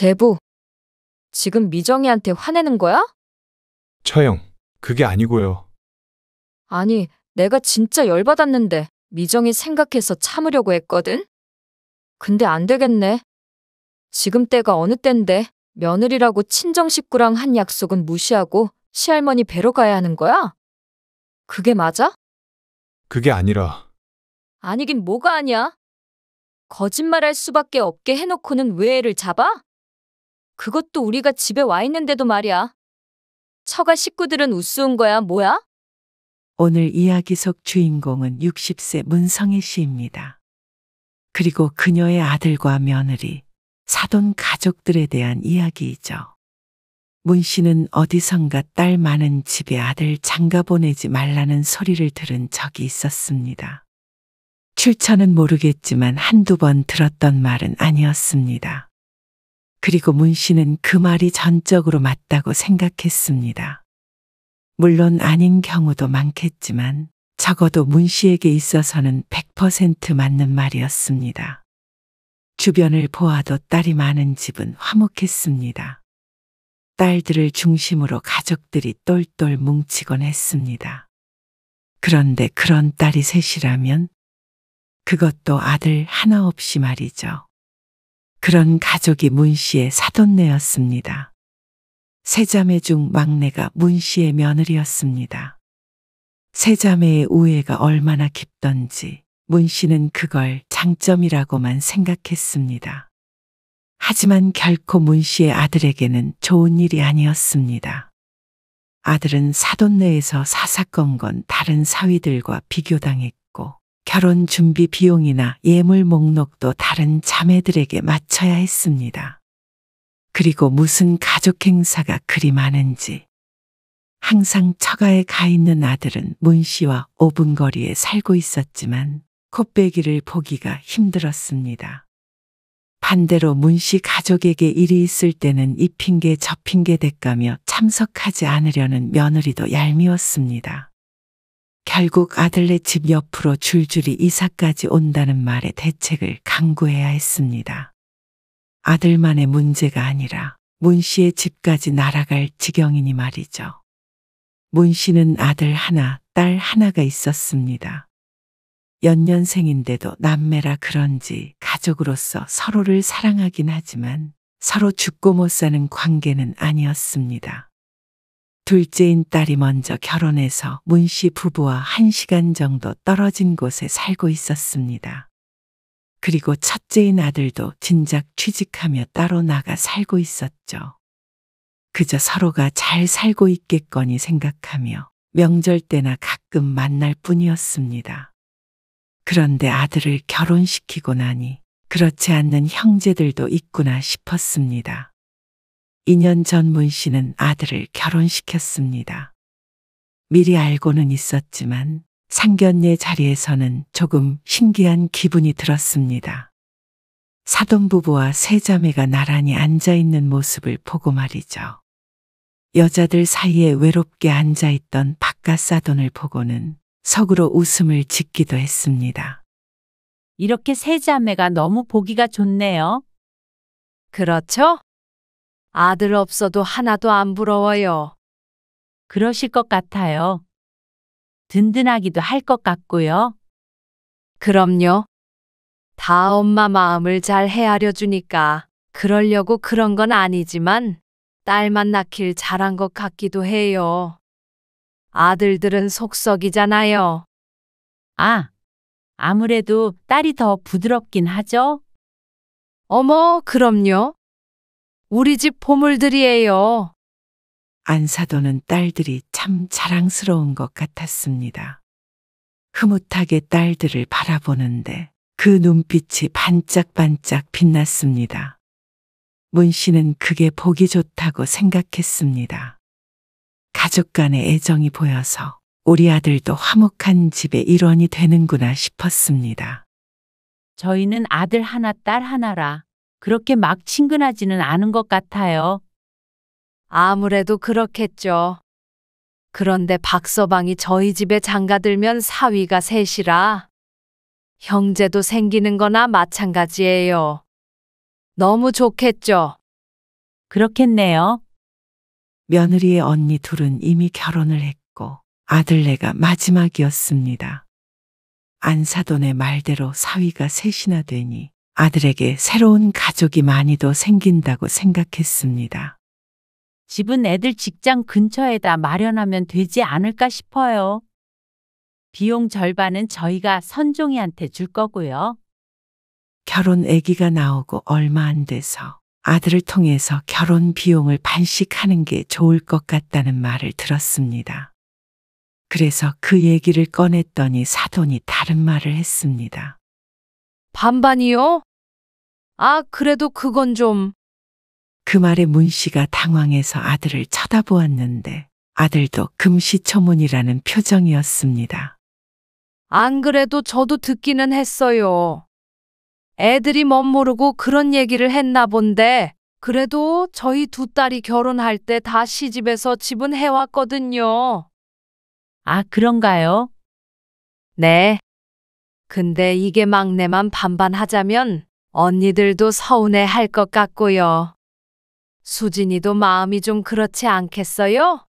제부, 지금 미정이한테 화내는 거야? 처형, 그게 아니고요. 아니, 내가 진짜 열받았는데 미정이 생각해서 참으려고 했거든? 근데 안 되겠네. 지금 때가 어느 땐데 며느리라고 친정 식구랑 한 약속은 무시하고 시할머니 뵈러 가야 하는 거야? 그게 맞아? 그게 아니라 아니긴 뭐가 아니야. 거짓말할 수밖에 없게 해놓고는 왜 애를 잡아? 그것도 우리가 집에 와 있는데도 말이야. 처가 식구들은 우스운 거야, 뭐야? 오늘 이야기 속 주인공은 60세 문성애 씨입니다. 그리고 그녀의 아들과 며느리, 사돈 가족들에 대한 이야기이죠. 문 씨는 어디선가 딸 많은 집에 아들 장가 보내지 말라는 소리를 들은 적이 있었습니다. 출처는 모르겠지만 한두 번 들었던 말은 아니었습니다. 그리고 문 씨는 그 말이 전적으로 맞다고 생각했습니다. 물론 아닌 경우도 많겠지만 적어도 문 씨에게 있어서는 100% 맞는 말이었습니다. 주변을 보아도 딸이 많은 집은 화목했습니다. 딸들을 중심으로 가족들이 똘똘 뭉치곤 했습니다. 그런데 그런 딸이 셋이라면 그것도 아들 하나 없이 말이죠. 그런 가족이 문 씨의 사돈네였습니다. 세 자매 중 막내가 문 씨의 며느리였습니다. 세 자매의 우애가 얼마나 깊던지 문 씨는 그걸 장점이라고만 생각했습니다. 하지만 결코 문 씨의 아들에게는 좋은 일이 아니었습니다. 아들은 사돈내에서 사사건건 다른 사위들과 비교당했고 결혼 준비 비용이나 예물 목록도 다른 자매들에게 맞춰야 했습니다. 그리고 무슨 가족 행사가 그리 많은지 항상 처가에 가 있는 아들은 문 씨와 5분 거리에 살고 있었지만 콧배기를 보기가 힘들었습니다. 반대로 문 씨 가족에게 일이 있을 때는 이 핑계 저 핑계 대가며 참석하지 않으려는 며느리도 얄미웠습니다. 결국 아들네 집 옆으로 줄줄이 이사까지 온다는 말에 대책을 강구해야 했습니다. 아들만의 문제가 아니라 문 씨의 집까지 날아갈 지경이니 말이죠. 문 씨는 아들 하나, 딸 하나가 있었습니다. 연년생인데도 남매라 그런지 가족으로서 서로를 사랑하긴 하지만 서로 죽고 못 사는 관계는 아니었습니다. 둘째인 딸이 먼저 결혼해서 문 씨 부부와 1시간 정도 떨어진 곳에 살고 있었습니다. 그리고 첫째인 아들도 진작 취직하며 따로 나가 살고 있었죠. 그저 서로가 잘 살고 있겠거니 생각하며 명절 때나 가끔 만날 뿐이었습니다. 그런데 아들을 결혼시키고 나니 그렇지 않는 형제들도 있구나 싶었습니다. 2년 전 문 씨는 아들을 결혼시켰습니다. 미리 알고는 있었지만 상견례 자리에서는 조금 신기한 기분이 들었습니다. 사돈부부와 세 자매가 나란히 앉아있는 모습을 보고 말이죠. 여자들 사이에 외롭게 앉아있던 바깥 사돈을 보고는 속으로 웃음을 짓기도 했습니다. 이렇게 세 자매가 너무 보기가 좋네요. 그렇죠? 아들 없어도 하나도 안 부러워요. 그러실 것 같아요. 든든하기도 할 것 같고요. 그럼요. 다 엄마 마음을 잘 헤아려 주니까 그러려고 그런 건 아니지만 딸만 낳길 잘한 것 같기도 해요. 아들들은 속썩이잖아요. 아, 아무래도 딸이 더 부드럽긴 하죠? 어머, 그럼요. 우리 집 보물들이에요. 안사돈은 딸들이 참 자랑스러운 것 같았습니다. 흐뭇하게 딸들을 바라보는데 그 눈빛이 반짝반짝 빛났습니다. 문 씨는 그게 보기 좋다고 생각했습니다. 가족 간의 애정이 보여서 우리 아들도 화목한 집의 일원이 되는구나 싶었습니다. 저희는 아들 하나, 딸 하나라 그렇게 막 친근하지는 않은 것 같아요. 아무래도 그렇겠죠. 그런데 박서방이 저희 집에 장가들면 사위가 셋이라 형제도 생기는 거나 마찬가지예요. 너무 좋겠죠. 그렇겠네요. 며느리의 언니 둘은 이미 결혼을 했고 아들네가 마지막이었습니다. 안사돈의 말대로 사위가 셋이나 되니 아들에게 새로운 가족이 많이도 생긴다고 생각했습니다. 집은 애들 직장 근처에다 마련하면 되지 않을까 싶어요. 비용 절반은 저희가 선종이한테 줄 거고요. 결혼 아기가 나오고 얼마 안 돼서 아들을 통해서 결혼 비용을 반씩하는 게 좋을 것 같다는 말을 들었습니다. 그래서 그 얘기를 꺼냈더니 사돈이 다른 말을 했습니다. 반반이요? 아, 그래도 그건 좀. 그 말에 문 씨가 당황해서 아들을 쳐다보았는데 아들도 금시초문이라는 표정이었습니다. 안 그래도 저도 듣기는 했어요. 애들이 멋모르고 그런 얘기를 했나 본데, 그래도 저희 두 딸이 결혼할 때 다 시집에서 집은 해왔거든요. 아, 그런가요? 네. 근데 이게 막내만 반반하자면 언니들도 서운해 할 것 같고요. 수진이도 마음이 좀 그렇지 않겠어요?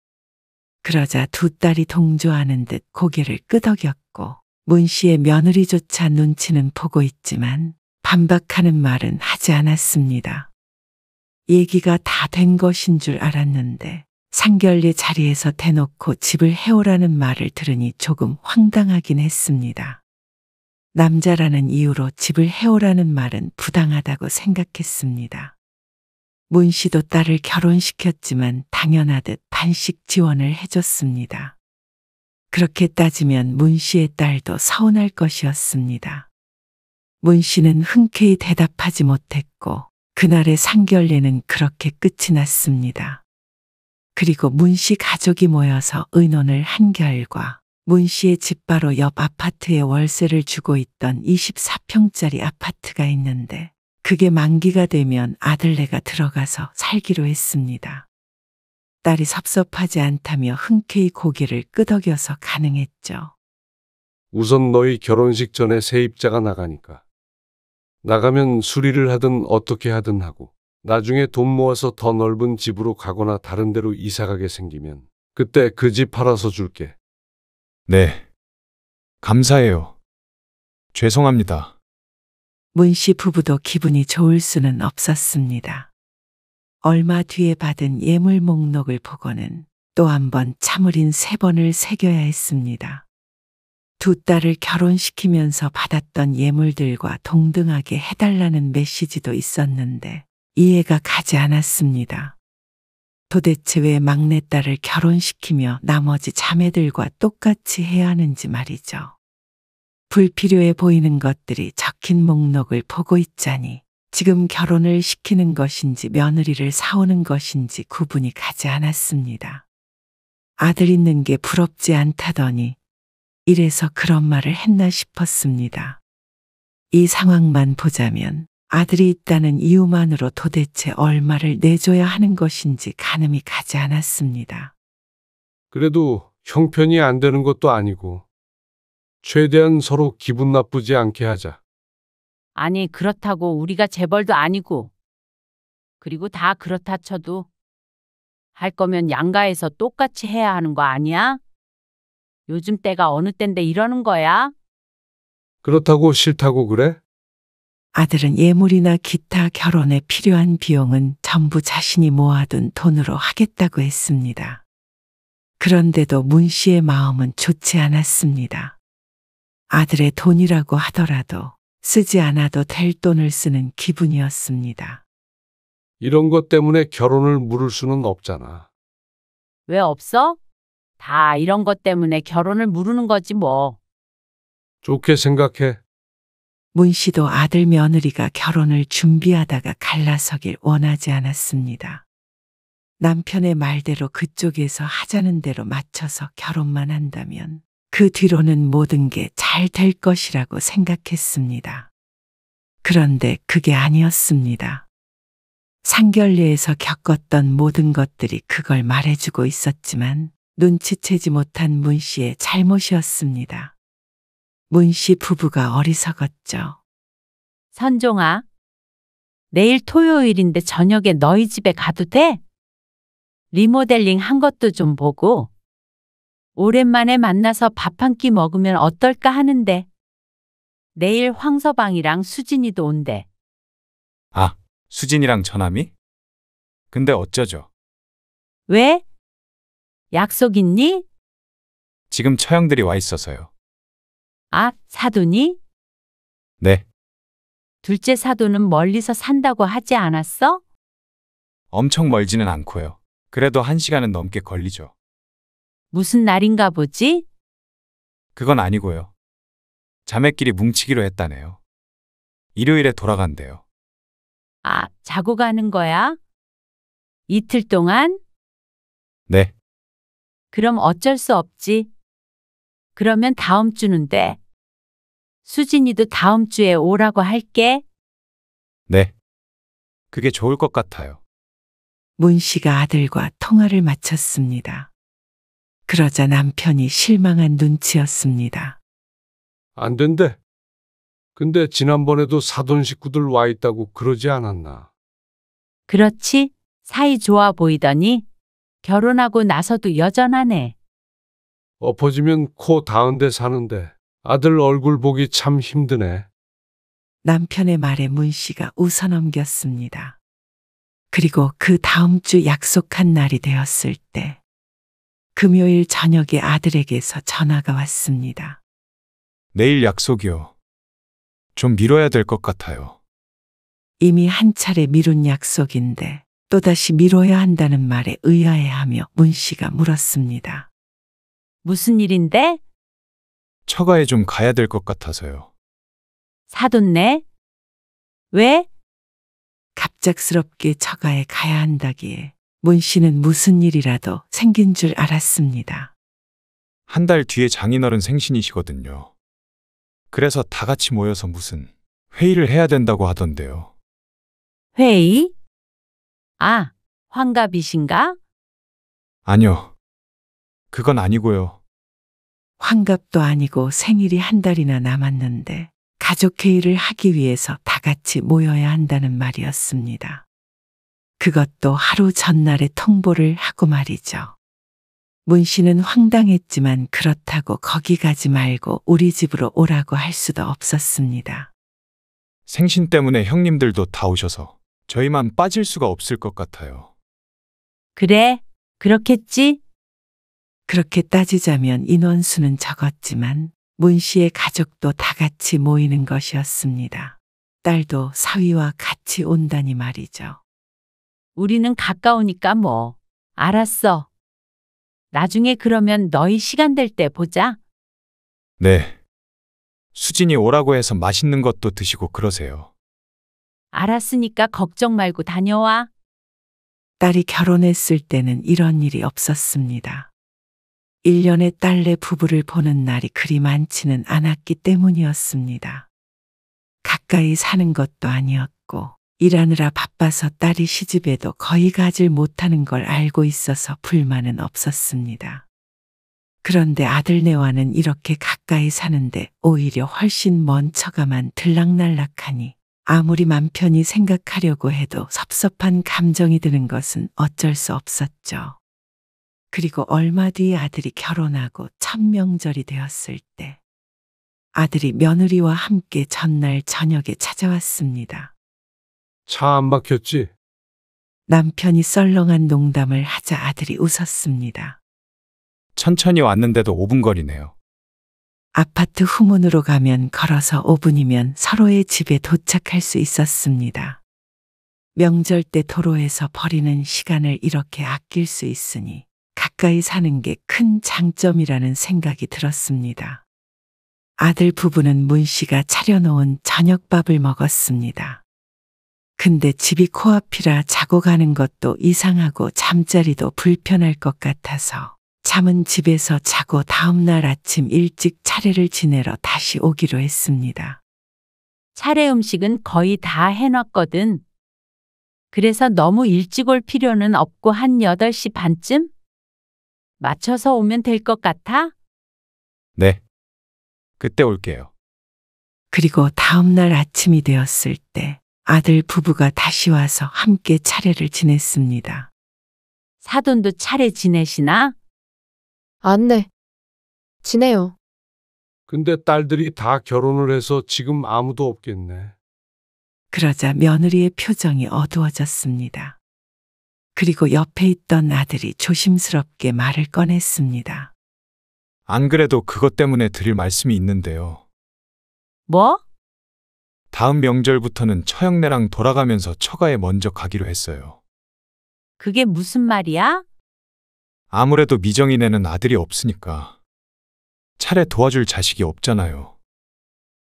그러자 두 딸이 동조하는 듯 고개를 끄덕였고 문 씨의 며느리조차 눈치는 보고 있지만 반박하는 말은 하지 않았습니다. 얘기가 다 된 것인 줄 알았는데 상견례 자리에서 대놓고 집을 해오라는 말을 들으니 조금 황당하긴 했습니다. 남자라는 이유로 집을 해오라는 말은 부당하다고 생각했습니다. 문 씨도 딸을 결혼시켰지만 당연하듯 반씩 지원을 해줬습니다. 그렇게 따지면 문 씨의 딸도 서운할 것이었습니다. 문 씨는 흔쾌히 대답하지 못했고 그날의 상견례는 그렇게 끝이 났습니다. 그리고 문 씨 가족이 모여서 의논을 한 결과 문 씨의 집 바로 옆 아파트에 월세를 주고 있던 24평짜리 아파트가 있는데 그게 만기가 되면 아들네가 들어가서 살기로 했습니다. 딸이 섭섭하지 않다며 흔쾌히 고개를 끄덕여서 가능했죠. 우선 너희 결혼식 전에 세입자가 나가니까. 나가면 수리를 하든 어떻게 하든 하고 나중에 돈 모아서 더 넓은 집으로 가거나 다른 데로 이사 가게 생기면 그때 그 집 팔아서 줄게. 네. 감사해요. 죄송합니다. 문 씨 부부도 기분이 좋을 수는 없었습니다. 얼마 뒤에 받은 예물 목록을 보고는 또 한 번 참을인 3번을 새겨야 했습니다. 두 딸을 결혼시키면서 받았던 예물들과 동등하게 해달라는 메시지도 있었는데 이해가 가지 않았습니다. 도대체 왜 막내딸을 결혼시키며 나머지 자매들과 똑같이 해야 하는지 말이죠. 불필요해 보이는 것들이 적힌 목록을 보고 있자니 지금 결혼을 시키는 것인지 며느리를 사오는 것인지 구분이 가지 않았습니다. 아들 있는 게 부럽지 않다더니 이래서 그런 말을 했나 싶었습니다. 이 상황만 보자면 아들이 있다는 이유만으로 도대체 얼마를 내줘야 하는 것인지 가늠이 가지 않았습니다. 그래도 형편이 안 되는 것도 아니고 최대한 서로 기분 나쁘지 않게 하자. 아니, 그렇다고 우리가 재벌도 아니고. 그리고 다 그렇다 쳐도 할 거면 양가에서 똑같이 해야 하는 거 아니야? 요즘 때가 어느 때인데 이러는 거야? 그렇다고 싫다고 그래? 아들은 예물이나 기타 결혼에 필요한 비용은 전부 자신이 모아둔 돈으로 하겠다고 했습니다. 그런데도 문 씨의 마음은 좋지 않았습니다. 아들의 돈이라고 하더라도 쓰지 않아도 될 돈을 쓰는 기분이었습니다. 이런 것 때문에 결혼을 미룰 수는 없잖아. 왜 없어? 다 이런 것 때문에 결혼을 미루는 거지 뭐. 좋게 생각해. 문 씨도 아들 며느리가 결혼을 준비하다가 갈라서길 원하지 않았습니다. 남편의 말대로 그쪽에서 하자는 대로 맞춰서 결혼만 한다면 그 뒤로는 모든 게 잘 될 것이라고 생각했습니다. 그런데 그게 아니었습니다. 상견례에서 겪었던 모든 것들이 그걸 말해주고 있었지만 눈치채지 못한 문 씨의 잘못이었습니다. 문 씨 부부가 어리석었죠. 선종아, 내일 토요일인데 저녁에 너희 집에 가도 돼? 리모델링 한 것도 좀 보고 오랜만에 만나서 밥 한 끼 먹으면 어떨까 하는데 내일 황서방이랑 수진이도 온대. 아, 수진이랑 전함이? 근데 어쩌죠? 왜? 약속 있니? 지금 처형들이 와 있어서요. 아, 사돈이? 네, 둘째 사돈은 멀리서 산다고 하지 않았어? 엄청 멀지는 않고요. 그래도 1시간은 넘게 걸리죠. 무슨 날인가 보지? 그건 아니고요. 자매끼리 뭉치기로 했다네요. 일요일에 돌아간대요. 아, 자고 가는 거야? 이틀 동안? 네, 그럼 어쩔 수 없지. 그러면 다음 주는 돼. 수진이도 다음 주에 오라고 할게. 네. 그게 좋을 것 같아요. 문 씨가 아들과 통화를 마쳤습니다. 그러자 남편이 실망한 눈치였습니다. 안 된대. 근데 지난번에도 사돈 식구들 와 있다고 그러지 않았나? 그렇지? 사이 좋아 보이더니 결혼하고 나서도 여전하네. 엎어지면 코 닿은 데 사는데 아들 얼굴 보기 참 힘드네. 남편의 말에 문 씨가 웃어넘겼습니다. 그리고 그 다음 주 약속한 날이 되었을 때 금요일 저녁에 아들에게서 전화가 왔습니다. 내일 약속이요. 좀 미뤄야 될 것 같아요. 이미 한 차례 미룬 약속인데 또다시 미뤄야 한다는 말에 의아해하며 문 씨가 물었습니다. 무슨 일인데? 처가에 좀 가야 될 것 같아서요. 사돈네? 왜? 갑작스럽게 처가에 가야 한다기에 문 씨는 무슨 일이라도 생긴 줄 알았습니다. 한 달 뒤에 장인어른 생신이시거든요. 그래서 다 같이 모여서 무슨 회의를 해야 된다고 하던데요. 회의? 아, 환갑이신가? 아니요. 그건 아니고요. 환갑도 아니고 생일이 한 달이나 남았는데 가족회의를 하기 위해서 다 같이 모여야 한다는 말이었습니다. 그것도 하루 전날에 통보를 하고 말이죠. 문 씨는 황당했지만 그렇다고 거기 가지 말고 우리 집으로 오라고 할 수도 없었습니다. 생신 때문에 형님들도 다 오셔서 저희만 빠질 수가 없을 것 같아요. 그래, 그렇겠지? 그렇게 따지자면 인원수는 적었지만 문 씨의 가족도 다 같이 모이는 것이었습니다. 딸도 사위와 같이 온다니 말이죠. 우리는 가까우니까 뭐. 알았어. 나중에 그러면 너희 시간 될 때 보자. 네. 수진이 오라고 해서 맛있는 것도 드시고 그러세요. 알았으니까 걱정 말고 다녀와. 딸이 결혼했을 때는 이런 일이 없었습니다. 1년에 딸내 부부를 보는 날이 그리 많지는 않았기 때문이었습니다. 가까이 사는 것도 아니었고 일하느라 바빠서 딸이 시집에도 거의 가질 못하는 걸 알고 있어서 불만은 없었습니다. 그런데 아들네와는 이렇게 가까이 사는데 오히려 훨씬 먼 처가만 들락날락하니 아무리 맘 편히 생각하려고 해도 섭섭한 감정이 드는 것은 어쩔 수 없었죠. 그리고 얼마 뒤에 아들이 결혼하고 첫 명절이 되었을 때 아들이 며느리와 함께 전날 저녁에 찾아왔습니다. 차 안 막혔지? 남편이 썰렁한 농담을 하자 아들이 웃었습니다. 천천히 왔는데도 5분 거리네요. 아파트 후문으로 가면 걸어서 5분이면 서로의 집에 도착할 수 있었습니다. 명절 때 도로에서 버리는 시간을 이렇게 아낄 수 있으니 가까이 사는 게 큰 장점이라는 생각이 들었습니다. 아들 부부는 문 씨가 차려놓은 저녁밥을 먹었습니다. 근데 집이 코앞이라 자고 가는 것도 이상하고 잠자리도 불편할 것 같아서 잠은 집에서 자고 다음날 아침 일찍 차례를 지내러 다시 오기로 했습니다. 차례 음식은 거의 다 해놨거든. 그래서 너무 일찍 올 필요는 없고 한 8시 반쯤? 맞춰서 오면 될 것 같아? 네. 그때 올게요. 그리고 다음날 아침이 되었을 때 아들 부부가 다시 와서 함께 차례를 지냈습니다. 사돈도 차례 지내시나? 네. 지내요. 근데 딸들이 다 결혼을 해서 지금 아무도 없겠네. 그러자 며느리의 표정이 어두워졌습니다. 그리고 옆에 있던 아들이 조심스럽게 말을 꺼냈습니다. 안 그래도 그것 때문에 드릴 말씀이 있는데요. 뭐? 다음 명절부터는 처형네랑 돌아가면서 처가에 먼저 가기로 했어요. 그게 무슨 말이야? 아무래도 미정이네는 아들이 없으니까. 차례 도와줄 자식이 없잖아요.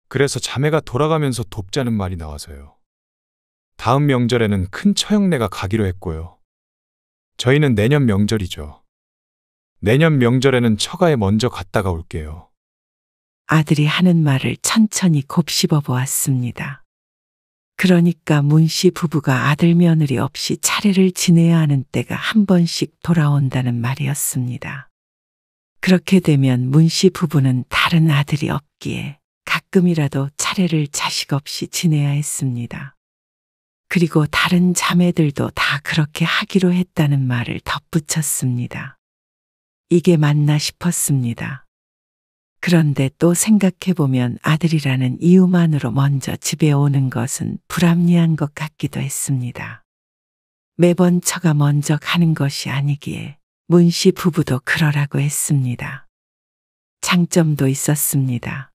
그래서 자매가 돌아가면서 돕자는 말이 나와서요. 다음 명절에는 큰 처형네가 가기로 했고요. 저희는 내년 명절이죠. 내년 명절에는 처가에 먼저 갔다가 올게요. 아들이 하는 말을 천천히 곱씹어 보았습니다. 그러니까 문씨 부부가 아들 며느리 없이 차례를 지내야 하는 때가 한 번씩 돌아온다는 말이었습니다. 그렇게 되면 문씨 부부는 다른 아들이 없기에 가끔이라도 차례를 자식 없이 지내야 했습니다. 그리고 다른 자매들도 다 그렇게 하기로 했다는 말을 덧붙였습니다. 이게 맞나 싶었습니다. 그런데 또 생각해보면 아들이라는 이유만으로 먼저 집에 오는 것은 불합리한 것 같기도 했습니다. 매번 처가 먼저 가는 것이 아니기에 문씨 부부도 그러라고 했습니다. 장점도 있었습니다.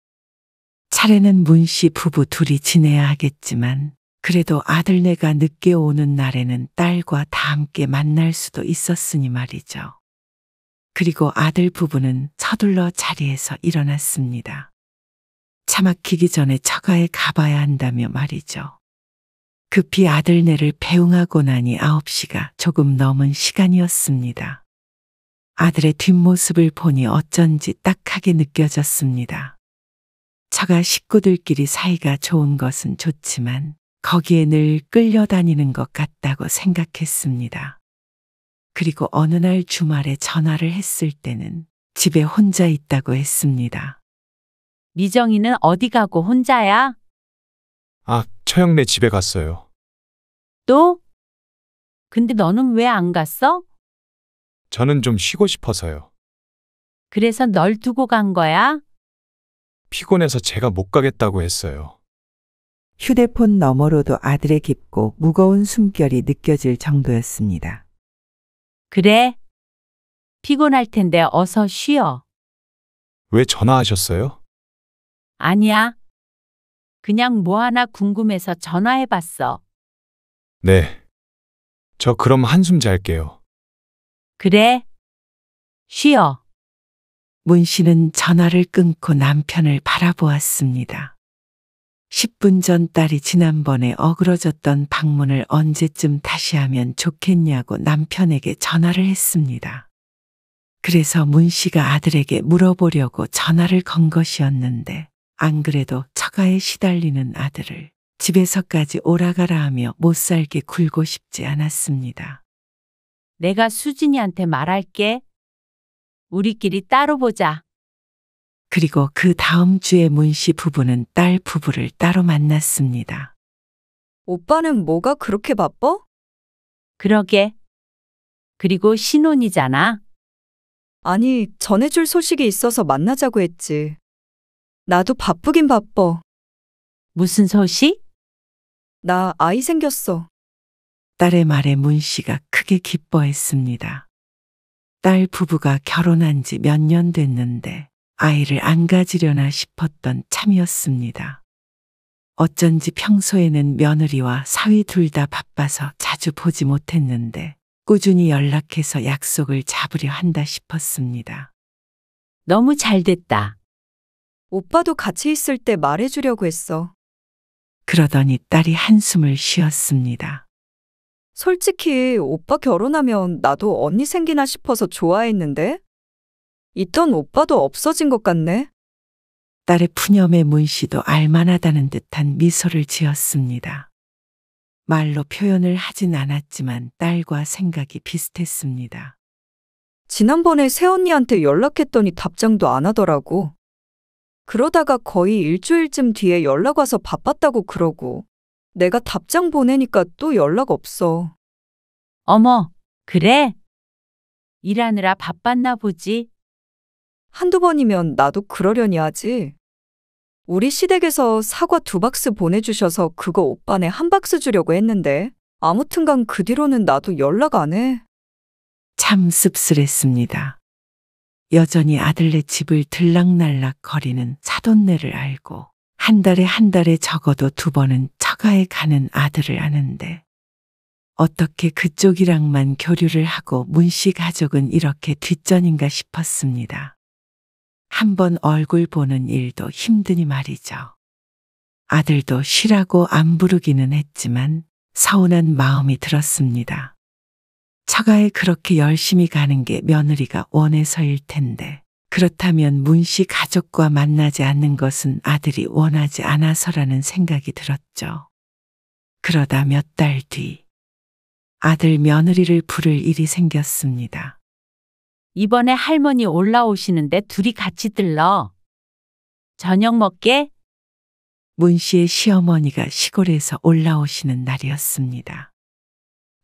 차례는 문씨 부부 둘이 지내야 하겠지만 그래도 아들네가 늦게 오는 날에는 딸과 다 함께 만날 수도 있었으니 말이죠. 그리고 아들 부부는 서둘러 자리에서 일어났습니다. 차 막히기 전에 처가에 가봐야 한다며 말이죠. 급히 아들네를 배웅하고 나니 9시가 조금 넘은 시간이었습니다. 아들의 뒷모습을 보니 어쩐지 딱하게 느껴졌습니다. 처가 식구들끼리 사이가 좋은 것은 좋지만 거기에 늘 끌려다니는 것 같다고 생각했습니다. 그리고 어느 날 주말에 전화를 했을 때는 집에 혼자 있다고 했습니다. 미정이는 어디 가고 혼자야? 처형네 집에 갔어요. 또? 근데 너는 왜 안 갔어? 저는 좀 쉬고 싶어서요. 그래서 널 두고 간 거야? 피곤해서 제가 못 가겠다고 했어요. 휴대폰 너머로도 아들의 깊고 무거운 숨결이 느껴질 정도였습니다. 그래. 피곤할 텐데 어서 쉬어. 왜 전화하셨어요? 아니야. 그냥 뭐 하나 궁금해서 전화해봤어. 네. 저 그럼 한숨 잘게요. 그래. 쉬어. 문 씨는 전화를 끊고 남편을 바라보았습니다. 10분 전 딸이 지난번에 어그러졌던 방문을 언제쯤 다시 하면 좋겠냐고 남편에게 전화를 했습니다. 그래서 문 씨가 아들에게 물어보려고 전화를 건 것이었는데 안 그래도 처가에 시달리는 아들을 집에서까지 오라가라 하며 못살게 굴고 싶지 않았습니다. 내가 수진이한테 말할게. 우리끼리 따로 보자. 그리고 그 다음 주에 문 씨 부부는 딸 부부를 따로 만났습니다. 오빠는 뭐가 그렇게 바빠? 그러게. 그리고 신혼이잖아. 아니, 전해줄 소식이 있어서 만나자고 했지. 나도 바쁘긴 바빠. 무슨 소식? 나 아이 생겼어. 딸의 말에 문 씨가 크게 기뻐했습니다. 딸 부부가 결혼한 지 몇 년 됐는데 아이를 안 가지려나 싶었던 참이었습니다. 어쩐지 평소에는 며느리와 사위 둘 다 바빠서 자주 보지 못했는데 꾸준히 연락해서 약속을 잡으려 한다 싶었습니다. 너무 잘 됐다. 오빠도 같이 있을 때 말해주려고 했어. 그러더니 딸이 한숨을 쉬었습니다. 솔직히 오빠 결혼하면 나도 언니 생기나 싶어서 좋아했는데? 있던 오빠도 없어진 것 같네. 딸의 푸념에 문 씨도 알만하다는 듯한 미소를 지었습니다. 말로 표현을 하진 않았지만 딸과 생각이 비슷했습니다. 지난번에 새언니한테 연락했더니 답장도 안 하더라고. 그러다가 거의 일주일쯤 뒤에 연락 와서 바빴다고 그러고 내가 답장 보내니까 또 연락 없어. 어머, 그래? 일하느라 바빴나 보지. 한두 번이면 나도 그러려니 하지. 우리 시댁에서 사과 2박스 보내주셔서 그거 오빠네 1박스 주려고 했는데 아무튼간 그 뒤로는 나도 연락 안 해. 참 씁쓸했습니다. 여전히 아들네 집을 들락날락 거리는 사돈네를 알고 한 달에 적어도 2번은 처가에 가는 아들을 아는데 어떻게 그쪽이랑만 교류를 하고 문씨 가족은 이렇게 뒷전인가 싶었습니다. 한번 얼굴 보는 일도 힘드니 말이죠. 아들도 쉬라고 안 부르기는 했지만 서운한 마음이 들었습니다. 처가에 그렇게 열심히 가는 게 며느리가 원해서일 텐데 그렇다면 문씨 가족과 만나지 않는 것은 아들이 원하지 않아서라는 생각이 들었죠. 그러다 몇 달 뒤 아들 며느리를 부를 일이 생겼습니다. 이번에 할머니 올라오시는데 둘이 같이 들러. 저녁 먹게? 문씨의 시어머니가 시골에서 올라오시는 날이었습니다.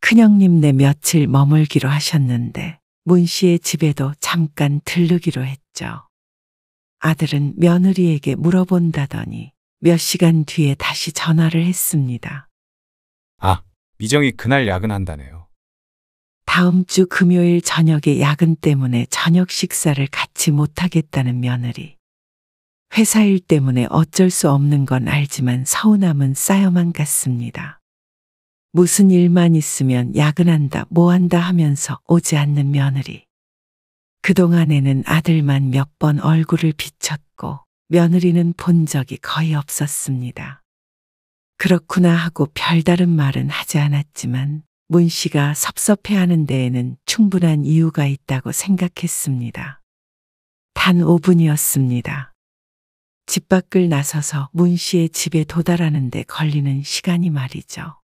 큰형님네 며칠 머물기로 하셨는데 문씨의 집에도 잠깐 들르기로 했죠. 아들은 며느리에게 물어본다더니 몇 시간 뒤에 다시 전화를 했습니다. 아, 미정이 그날 야근한다네요. 다음 주 금요일 저녁에 야근 때문에 저녁 식사를 같이 못하겠다는 며느리. 회사 일 때문에 어쩔 수 없는 건 알지만 서운함은 쌓여만 갔습니다. 무슨 일만 있으면 야근한다 뭐한다 하면서 오지 않는 며느리. 그동안에는 아들만 몇 번 얼굴을 비췄고 며느리는 본 적이 거의 없었습니다. 그렇구나 하고 별다른 말은 하지 않았지만 문 씨가 섭섭해하는 데에는 충분한 이유가 있다고 생각했습니다. 단 5분이었습니다. 집 밖을 나서서 문 씨의 집에 도달하는 데 걸리는 시간이 말이죠.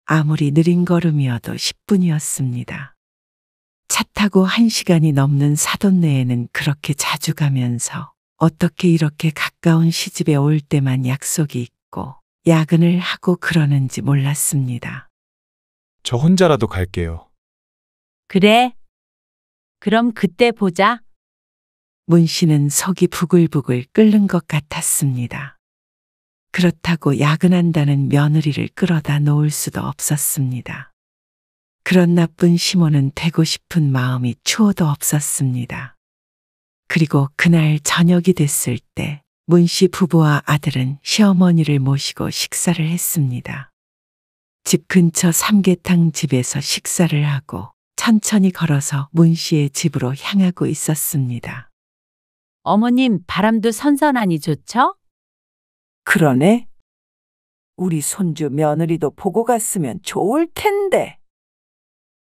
아무리 느린 걸음이어도 10분이었습니다. 차 타고 1시간이 넘는 사돈네에는 그렇게 자주 가면서 어떻게 이렇게 가까운 시집에 올 때만 약속이 있고 야근을 하고 그러는지 몰랐습니다. 저 혼자라도 갈게요. 그래. 그럼 그때 보자. 문 씨는 속이 부글부글 끓는 것 같았습니다. 그렇다고 야근한다는 며느리를 끌어다 놓을 수도 없었습니다. 그런 나쁜 시모는 되고 싶은 마음이 추호도 없었습니다. 그리고 그날 저녁이 됐을 때 문 씨 부부와 아들은 시어머니를 모시고 식사를 했습니다. 집 근처 삼계탕 집에서 식사를 하고 천천히 걸어서 문 씨의 집으로 향하고 있었습니다. 어머님, 바람도 선선하니 좋죠? 그러네. 우리 손주 며느리도 보고 갔으면 좋을 텐데.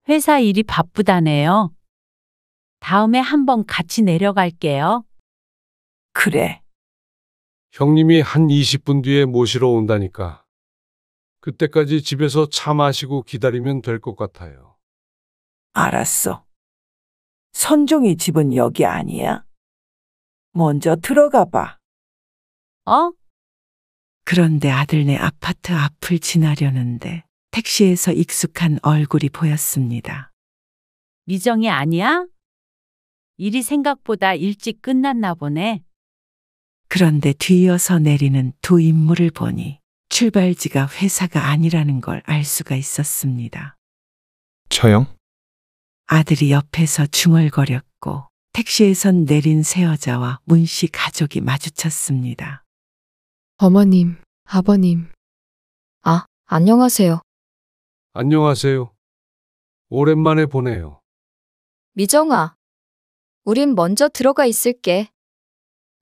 회사 일이 바쁘다네요. 다음에 한번 같이 내려갈게요. 그래. 형님이 한 20분 뒤에 모시러 온다니까. 그때까지 집에서 차 마시고 기다리면 될 것 같아요. 알았어. 선종이 집은 여기 아니야? 먼저 들어가 봐. 어? 그런데 아들네 아파트 앞을 지나려는데 택시에서 익숙한 얼굴이 보였습니다. 미정이 아니야? 일이 생각보다 일찍 끝났나 보네. 그런데 뒤이어서 내리는 두 인물을 보니 출발지가 회사가 아니라는 걸 알 수가 있었습니다. 처형? 아들이 옆에서 중얼거렸고 택시에선 내린 새 여자와 문 씨 가족이 마주쳤습니다. 어머님, 아버님. 아, 안녕하세요. 안녕하세요. 오랜만에 보네요. 미정아, 우린 먼저 들어가 있을게.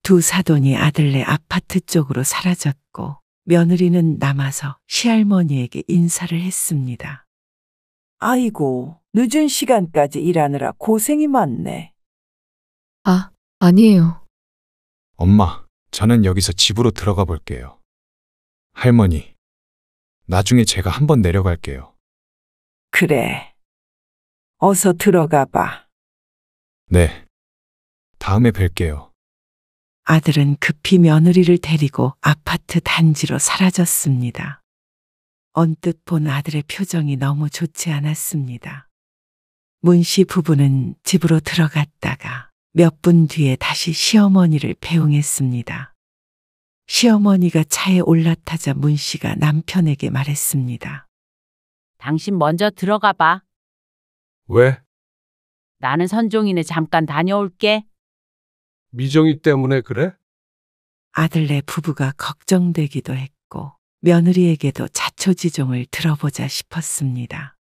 두 사돈이 아들네 아파트 쪽으로 사라졌고 며느리는 남아서 시할머니에게 인사를 했습니다. 아이고, 늦은 시간까지 일하느라 고생이 많네. 아, 아니에요. 엄마, 저는 여기서 집으로 들어가 볼게요. 할머니, 나중에 제가 한번 내려갈게요. 그래. 어서 들어가 봐. 네. 다음에 뵐게요. 아들은 급히 며느리를 데리고 아파트 단지로 사라졌습니다. 언뜻 본 아들의 표정이 너무 좋지 않았습니다. 문 씨 부부는 집으로 들어갔다가 몇 분 뒤에 다시 시어머니를 배웅했습니다. 시어머니가 차에 올라타자 문 씨가 남편에게 말했습니다. 당신 먼저 들어가 봐. 왜? 나는 선종이네 잠깐 다녀올게. 미정이 때문에 그래? 아들네 부부가 걱정되기도 했고 며느리에게도 자초지종을 들어보자 싶었습니다.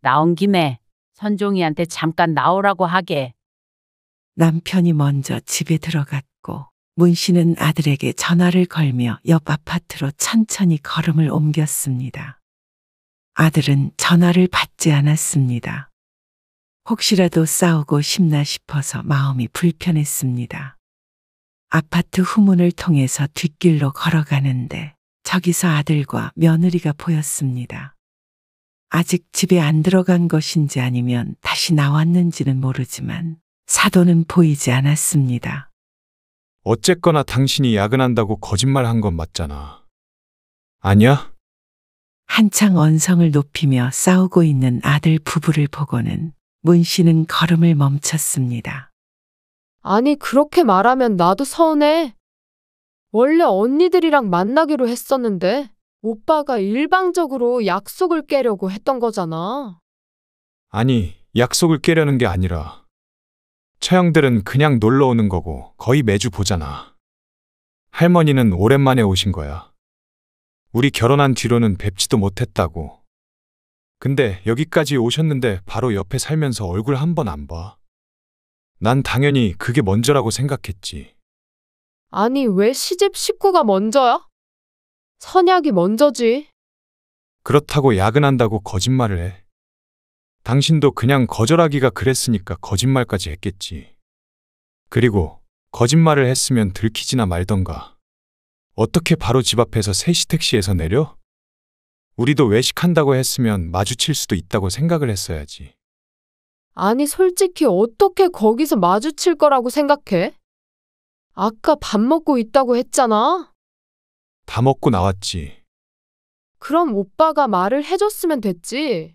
나온 김에 선종이한테 잠깐 나오라고 하게. 남편이 먼저 집에 들어갔고 문 씨는 아들에게 전화를 걸며 옆 아파트로 천천히 걸음을 옮겼습니다. 아들은 전화를 받지 않았습니다. 혹시라도 싸우고 싶나 싶어서 마음이 불편했습니다. 아파트 후문을 통해서 뒷길로 걸어가는데 저기서 아들과 며느리가 보였습니다. 아직 집에 안 들어간 것인지 아니면 다시 나왔는지는 모르지만 사돈은 보이지 않았습니다. 어쨌거나 당신이 야근한다고 거짓말한 건 맞잖아. 아니야? 한창 언성을 높이며 싸우고 있는 아들 부부를 보고는 문 씨는 걸음을 멈췄습니다. 아니, 그렇게 말하면 나도 서운해. 원래 언니들이랑 만나기로 했었는데 오빠가 일방적으로 약속을 깨려고 했던 거잖아. 아니, 약속을 깨려는 게 아니라 처형들은 그냥 놀러 오는 거고 거의 매주 보잖아. 할머니는 오랜만에 오신 거야. 우리 결혼한 뒤로는 뵙지도 못했다고. 근데 여기까지 오셨는데 바로 옆에 살면서 얼굴 한 번 안 봐. 난 당연히 그게 먼저라고 생각했지. 아니, 왜 시집 식구가 먼저야? 선약이 먼저지. 그렇다고 야근한다고 거짓말을 해. 당신도 그냥 거절하기가 그랬으니까 거짓말까지 했겠지. 그리고 거짓말을 했으면 들키지나 말던가. 어떻게 바로 집 앞에서 3시 택시에서 내려? 우리도 외식한다고 했으면 마주칠 수도 있다고 생각을 했어야지. 아니, 솔직히 어떻게 거기서 마주칠 거라고 생각해? 아까 밥 먹고 있다고 했잖아. 다 먹고 나왔지. 그럼 오빠가 말을 해줬으면 됐지.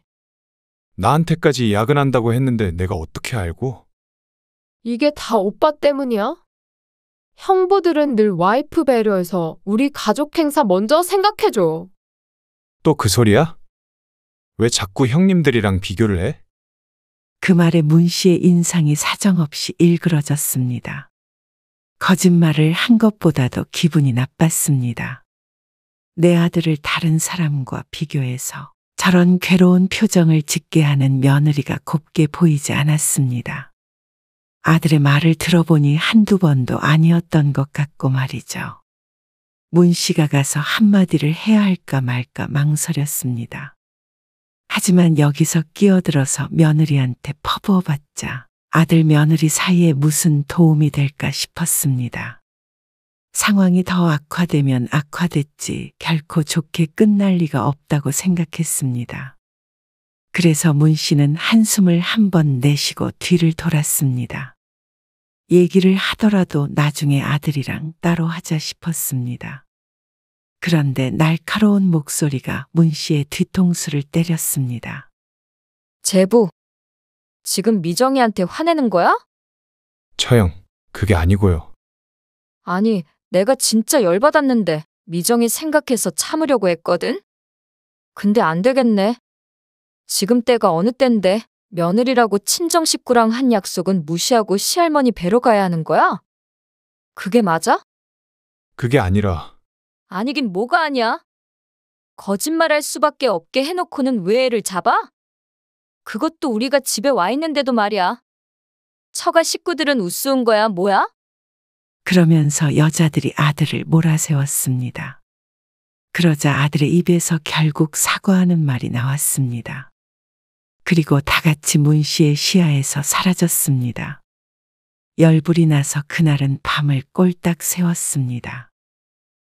나한테까지 야근한다고 했는데 내가 어떻게 알고? 이게 다 오빠 때문이야? 형부들은 늘 와이프 배려해서 우리 가족 행사 먼저 생각해줘. 또 그 소리야? 왜 자꾸 형님들이랑 비교를 해? 그 말에 문 씨의 인상이 사정없이 일그러졌습니다. 거짓말을 한 것보다도 기분이 나빴습니다. 내 아들을 다른 사람과 비교해서 저런 괴로운 표정을 짓게 하는 며느리가 곱게 보이지 않았습니다. 아들의 말을 들어보니 한두 번도 아니었던 것 같고 말이죠. 문 씨가 가서 한마디를 해야 할까 말까 망설였습니다. 하지만 여기서 끼어들어서 며느리한테 퍼부어봤자 아들 며느리 사이에 무슨 도움이 될까 싶었습니다. 상황이 더 악화되면 악화됐지 결코 좋게 끝날 리가 없다고 생각했습니다. 그래서 문 씨는 한숨을 한 번 내쉬고 뒤를 돌았습니다. 얘기를 하더라도 나중에 아들이랑 따로 하자 싶었습니다. 그런데 날카로운 목소리가 문 씨의 뒤통수를 때렸습니다. 제부, 지금 미정이한테 화내는 거야? 처형, 그게 아니고요. 아니, 내가 진짜 열받았는데 미정이 생각해서 참으려고 했거든? 근데 안 되겠네. 지금 때가 어느 땐데 며느리라고 친정 식구랑 한 약속은 무시하고 시할머니 뵈러 가야 하는 거야? 그게 맞아? 그게 아니라 아니긴 뭐가 아니야. 거짓말할 수밖에 없게 해놓고는 왜 애를 잡아? 그것도 우리가 집에 와 있는데도 말이야. 처가 식구들은 우스운 거야, 뭐야? 그러면서 여자들이 아들을 몰아세웠습니다. 그러자 아들의 입에서 결국 사과하는 말이 나왔습니다. 그리고 다 같이 문 씨의 시야에서 사라졌습니다. 열불이 나서 그날은 밤을 꼴딱 새웠습니다.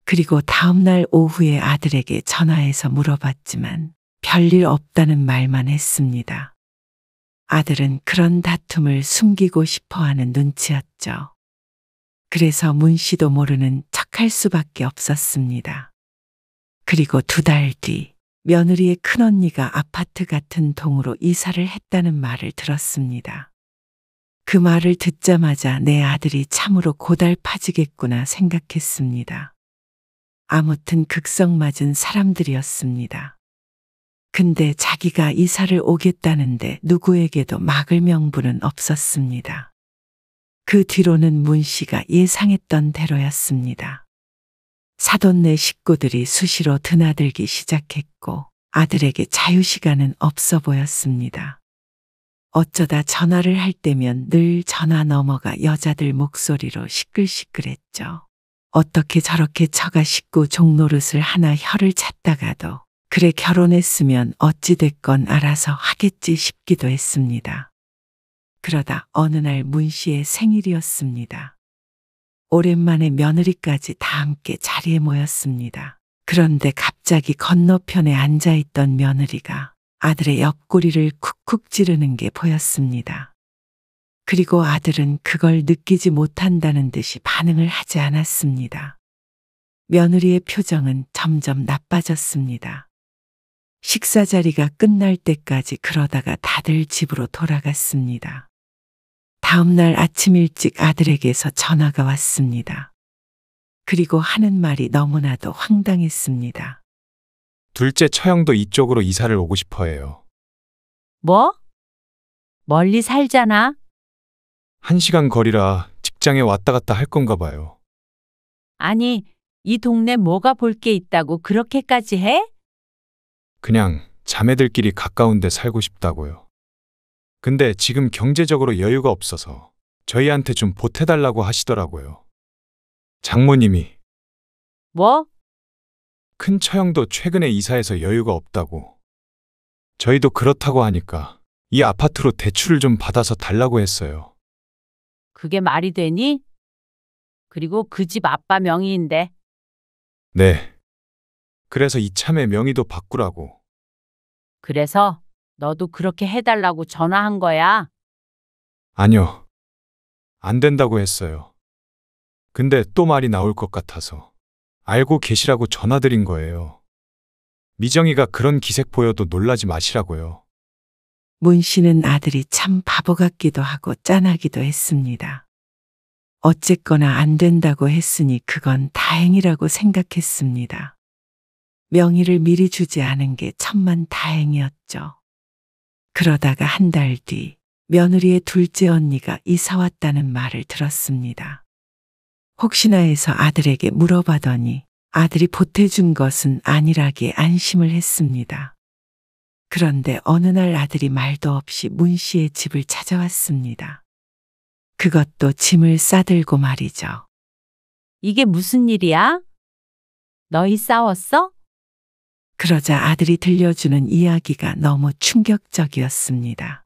그리고 다음날 오후에 아들에게 전화해서 물어봤지만 별일 없다는 말만 했습니다. 아들은 그런 다툼을 숨기고 싶어하는 눈치였죠. 그래서 문 씨도 모르는 척할 수밖에 없었습니다. 그리고 2달 뒤 며느리의 큰언니가 아파트 같은 동으로 이사를 했다는 말을 들었습니다. 그 말을 듣자마자 내 아들이 참으로 고달파지겠구나 생각했습니다. 아무튼 극성맞은 사람들이었습니다. 근데 자기가 이사를 오겠다는데 누구에게도 막을 명분은 없었습니다. 그 뒤로는 문 씨가 예상했던 대로였습니다. 사돈네 식구들이 수시로 드나들기 시작했고 아들에게 자유시간은 없어 보였습니다. 어쩌다 전화를 할 때면 늘 전화 넘어가 여자들 목소리로 시끌시끌했죠. 어떻게 저렇게 처가 식구 종노릇을 하나 혀를 찾다가도 그래 결혼했으면 어찌됐건 알아서 하겠지 싶기도 했습니다. 그러다 어느 날 문 씨의 생일이었습니다. 오랜만에 며느리까지 다 함께 자리에 모였습니다. 그런데 갑자기 건너편에 앉아있던 며느리가 아들의 옆구리를 쿡쿡 찌르는 게 보였습니다. 그리고 아들은 그걸 느끼지 못한다는 듯이 반응을 하지 않았습니다. 며느리의 표정은 점점 나빠졌습니다. 식사 자리가 끝날 때까지 그러다가 다들 집으로 돌아갔습니다. 다음 날 아침 일찍 아들에게서 전화가 왔습니다. 그리고 하는 말이 너무나도 황당했습니다. 둘째 처형도 이쪽으로 이사를 오고 싶어 해요. 뭐? 멀리 살잖아. 1시간 거리라 직장에 왔다 갔다 할 건가 봐요. 아니, 이 동네 뭐가 볼 게 있다고 그렇게까지 해? 그냥 자매들끼리 가까운 데 살고 싶다고요. 근데 지금 경제적으로 여유가 없어서 저희한테 좀 보태달라고 하시더라고요. 장모님이. 뭐? 큰 처형도 최근에 이사해서 여유가 없다고. 저희도 그렇다고 하니까 이 아파트로 대출을 좀 받아서 달라고 했어요. 그게 말이 되니? 그리고 그 집 아빠 명의인데. 네. 그래서 이참에 명의도 바꾸라고. 그래서 너도 그렇게 해달라고 전화한 거야? 아니요. 안 된다고 했어요. 근데 또 말이 나올 것 같아서 알고 계시라고 전화드린 거예요. 미정이가 그런 기색 보여도 놀라지 마시라고요. 문 씨는 아들이 참 바보 같기도 하고 짠하기도 했습니다. 어쨌거나 안 된다고 했으니 그건 다행이라고 생각했습니다. 명의를 미리 주지 않은 게 천만 다행이었죠. 그러다가 한 달 뒤 며느리의 둘째 언니가 이사 왔다는 말을 들었습니다. 혹시나 해서 아들에게 물어봐더니 아들이 보태준 것은 아니라기에 안심을 했습니다. 그런데 어느 날 아들이 말도 없이 문 씨의 집을 찾아왔습니다. 그것도 짐을 싸들고 말이죠. 이게 무슨 일이야? 너희 싸웠어? 그러자 아들이 들려주는 이야기가 너무 충격적이었습니다.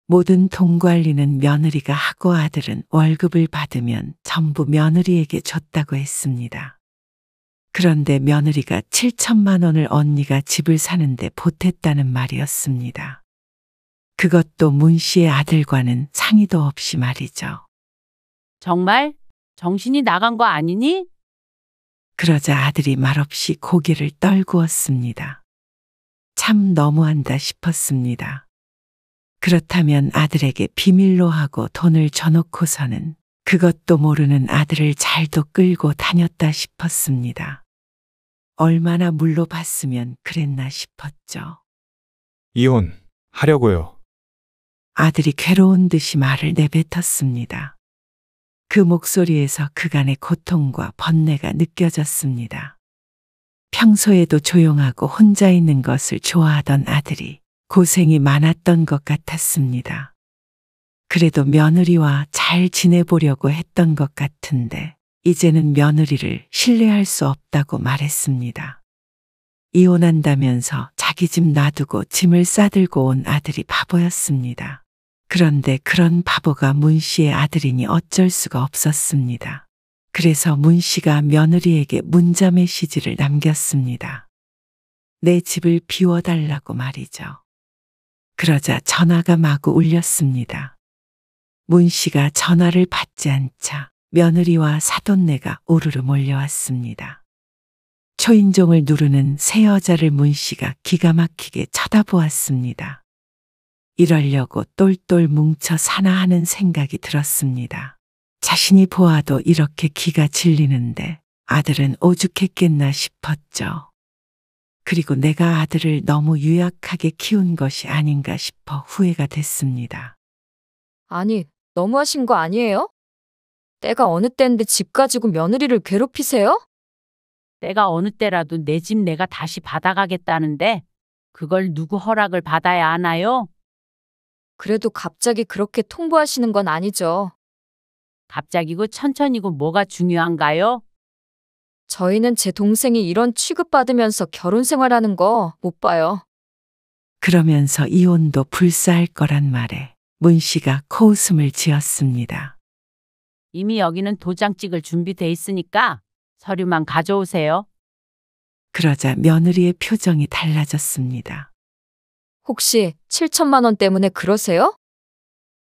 모든 돈 관리는 며느리가 하고 아들은 월급을 받으면 전부 며느리에게 줬다고 했습니다. 그런데 며느리가 7천만 원을 언니가 집을 사는데 보탰다는 말이었습니다. 그것도 문 씨의 아들과는 상의도 없이 말이죠. 정말? 정신이 나간 거 아니니? 그러자 아들이 말없이 고개를 떨구었습니다. 참 너무한다 싶었습니다. 그렇다면 아들에게 비밀로 하고 돈을 줘놓고서는 그것도 모르는 아들을 잘도 끌고 다녔다 싶었습니다. 얼마나 물러봤으면 그랬나 싶었죠. 이혼하려고요. 아들이 괴로운 듯이 말을 내뱉었습니다. 그 목소리에서 그간의 고통과 번뇌가 느껴졌습니다. 평소에도 조용하고 혼자 있는 것을 좋아하던 아들이 고생이 많았던 것 같았습니다. 그래도 며느리와 잘 지내보려고 했던 것 같은데 이제는 며느리를 신뢰할 수 없다고 말했습니다. 이혼한다면서 자기 집 놔두고 짐을 싸들고 온 아들이 바보였습니다. 그런데 그런 바보가 문 씨의 아들이니 어쩔 수가 없었습니다. 그래서 문 씨가 며느리에게 문자 메시지를 남겼습니다. 내 집을 비워달라고 말이죠. 그러자 전화가 마구 울렸습니다. 문 씨가 전화를 받지 않자 며느리와 사돈네가 우르르 몰려왔습니다. 초인종을 누르는 새 여자를 문 씨가 기가 막히게 쳐다보았습니다. 이러려고 똘똘 뭉쳐 사나 하는 생각이 들었습니다. 자신이 보아도 이렇게 기가 질리는데 아들은 오죽했겠나 싶었죠. 그리고 내가 아들을 너무 유약하게 키운 것이 아닌가 싶어 후회가 됐습니다. 아니, 너무하신 거 아니에요? 때가 어느 때인데 집 가지고 며느리를 괴롭히세요? 때가 어느 때라도 내 집 내가 다시 받아가겠다는데 그걸 누구 허락을 받아야 하나요? 그래도 갑자기 그렇게 통보하시는 건 아니죠. 갑자기고 천천히고 뭐가 중요한가요? 저희는 제 동생이 이런 취급받으면서 결혼 생활하는 거 못 봐요. 그러면서 이혼도 불사할 거란 말에 문 씨가 코웃음을 지었습니다. 이미 여기는 도장 찍을 준비돼 있으니까 서류만 가져오세요. 그러자 며느리의 표정이 달라졌습니다. 혹시 7천만 원 때문에 그러세요?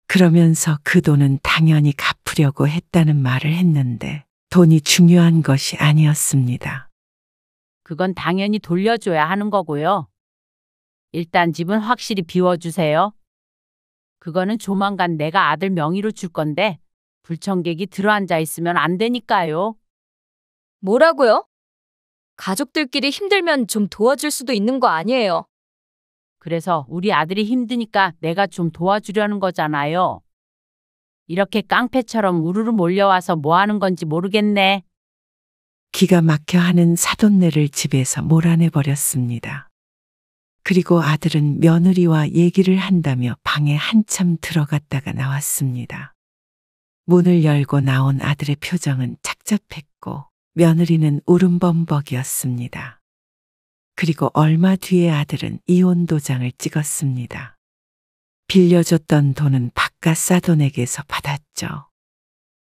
그러면서 그 돈은 당연히 갚으려고 했다는 말을 했는데 돈이 중요한 것이 아니었습니다. 그건 당연히 돌려줘야 하는 거고요. 일단 집은 확실히 비워주세요. 그거는 조만간 내가 아들 명의로 줄 건데 불청객이 들어앉아 있으면 안 되니까요. 뭐라고요? 가족들끼리 힘들면 좀 도와줄 수도 있는 거 아니에요. 그래서 우리 아들이 힘드니까 내가 좀 도와주려는 거잖아요. 이렇게 깡패처럼 우르르 몰려와서 뭐 하는 건지 모르겠네. 기가 막혀 하는 사돈네를 집에서 몰아내버렸습니다. 그리고 아들은 며느리와 얘기를 한다며 방에 한참 들어갔다가 나왔습니다. 문을 열고 나온 아들의 표정은 착잡했고 며느리는 울음범벅이었습니다. 그리고 얼마 뒤에 아들은 이혼 도장을 찍었습니다. 빌려줬던 돈은 바깥 사돈에게서 받았죠.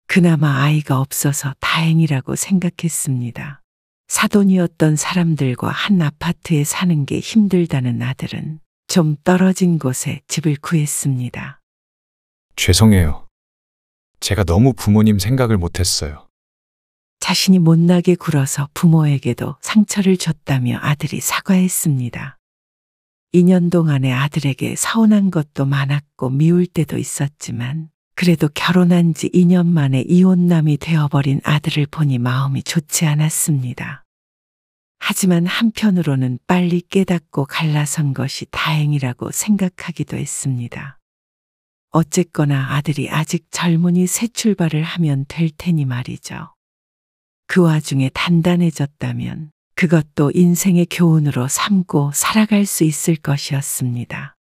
그나마 아이가 없어서 다행이라고 생각했습니다. 사돈이었던 사람들과 한 아파트에 사는 게 힘들다는 아들은 좀 떨어진 곳에 집을 구했습니다. 죄송해요. 제가 너무 부모님 생각을 못했어요. 자신이 못나게 굴어서 부모에게도 상처를 줬다며 아들이 사과했습니다. 2년 동안에 아들에게 서운한 것도 많았고 미울 때도 있었지만 그래도 결혼한 지 2년 만에 이혼남이 되어버린 아들을 보니 마음이 좋지 않았습니다. 하지만 한편으로는 빨리 깨닫고 갈라선 것이 다행이라고 생각하기도 했습니다. 어쨌거나 아들이 아직 젊으니 새 출발을 하면 될 테니 말이죠. 그 와중에 단단해졌다면 그것도 인생의 교훈으로 삼고 살아갈 수 있을 것이었습니다.